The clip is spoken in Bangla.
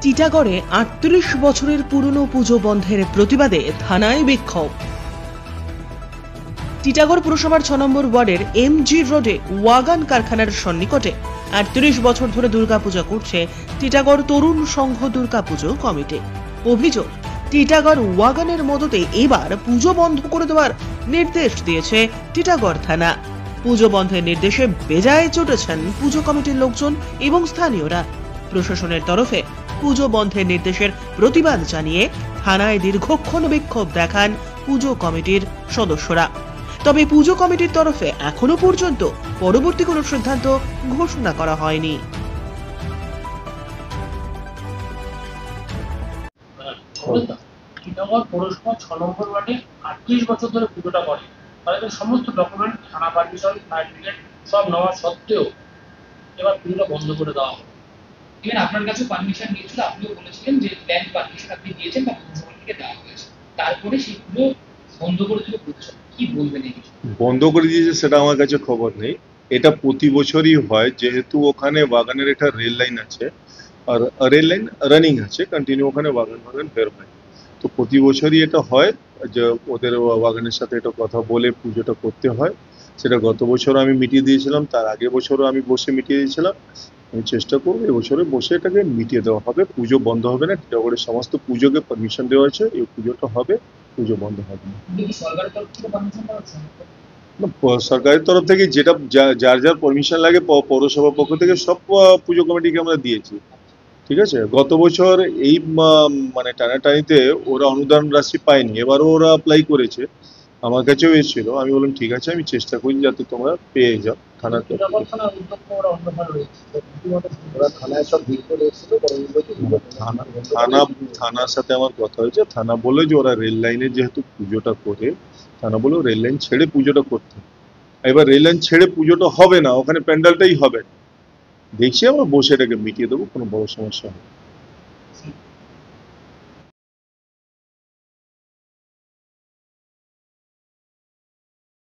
টিটাগড়ে ৩৮ বছরের পুরনো পুজো বন্ধের প্রতিবাদে থানায় বিক্ষোভ। টিটাগড় পুরসভার ৬ নম্বর ওয়ার্ডের এমজি রোডে ওয়াগান কারখানার সন্নিকটে ৩৮ বছর ধরে দুর্গাপূজা করছে টিটাগড় তরুণ সংঘ দুর্গাপুজো কমিটি। অভিযোগ, টিটাগড় ওয়াগানের মদতে এবার পুজো বন্ধ করে দেওয়ার নির্দেশ দিয়েছে টিটাগড় থানা। পুজো বন্ধের নির্দেশে বেজায় চটেছেন পুজো কমিটির লোকজন এবং স্থানীয়রা। প্রশাসনের তরফে পুজো বন্ধের নির্দেশের প্রতিবাদ জানিয়ে থানায় দীর্ঘক্ষণ বিক্ষোভ দেখান পুজো কমিটির সদস্যরা। তবে পুজো কমিটির তরফে এখনো পর্যন্ত পরবর্তী কোনো সিদ্ধান্ত ঘোষণা করা হয়নি। টিটাগড় পৌরসভা ৬ নম্বর ওয়ার্ডে ৩৮ বছর ধরে পুজোটা করে। তাদের সমস্ত ডকুমেন্ট, থানা পারমিশন, ফায়ার ব্রিগেড সব নেওয়া সত্ত্বেও এবার পুজোটা বন্ধ করে দেওয়া হবে। ইভেন আপনার কাছে পারমিশন নিয়েছিল, আপনিও বলেছিলেন যে ব্যাংক পারমিশন আপনি দিয়েছেন বা পৌরসভা থেকে দেওয়া হয়েছে, তারপরে সেই পুজো বন্ধ করে দিল পৌরসভা। কি বলবেন এই বিষয়ে? বন্ধ করে দিয়েছে সেটা আমার কাছে খবর নেই। এটা প্রতি বছরই হয়, যেহেতু ওখানে বাগানের একটা রেল লাইন আছে আর রেল লাইন রানিং আছে, কন্টিনিউ ওখানে বাগান বের হয়। তো প্রতি বছরই এটা হয় যে ওদের বাগানের সাথে এটা কথা বলে পুজোটা করতে হয়। সেটা গত বছর আমি মিটিয়ে দিয়েছিলাম, তার আগের বছরও আমি বসে মিটিয়ে দিয়েছিলাম। আমি চেষ্টা করবো এবছরে বসে এটাকে মিটিয়ে দেওয়া হবে। পুজো বন্ধ হবে না। টিটাগড়ের সমস্ত পুজোকে পারমিশন দেওয়া আছে, এই পুজোটা হবে, পুজো বন্ধ হবে না। সরকারের তরফ থেকে পারমিশন পাওয়া যাচ্ছে? সরকারের তরফ থেকে যেটা যার যার পারমিশন লাগে পৌরসভার পক্ষ থেকে সব পুজো কমিটিকে আমরা দিয়েছি। ঠিক আছে, গত বছর এই মানে টানাটানিতে ওরা অনুদান রাশি পায়নি, এবারও ওরা অ্যাপ্লাই করেছে, আমার কাছেও এসেছিল। আমি বললাম ঠিক আছে, আমি চেষ্টা করি যাতে তোমরা পেয়ে যাও। থানাতে থানার সাথে আমার কথা হয়েছে। থানা বলে যে ওরা রেল লাইনে যেহেতু পুজোটা করে, থানা বলে রেল লাইন ছেড়ে পুজোটা করতে। এবার রেল লাইন ছেড়ে পুজোটা হবে না, ওখানে প্যান্ডেলটাই হবে। দেখছি আমরা বসে এটাকে মিটিয়ে দেবো, কোনো বড় সমস্যা হবে।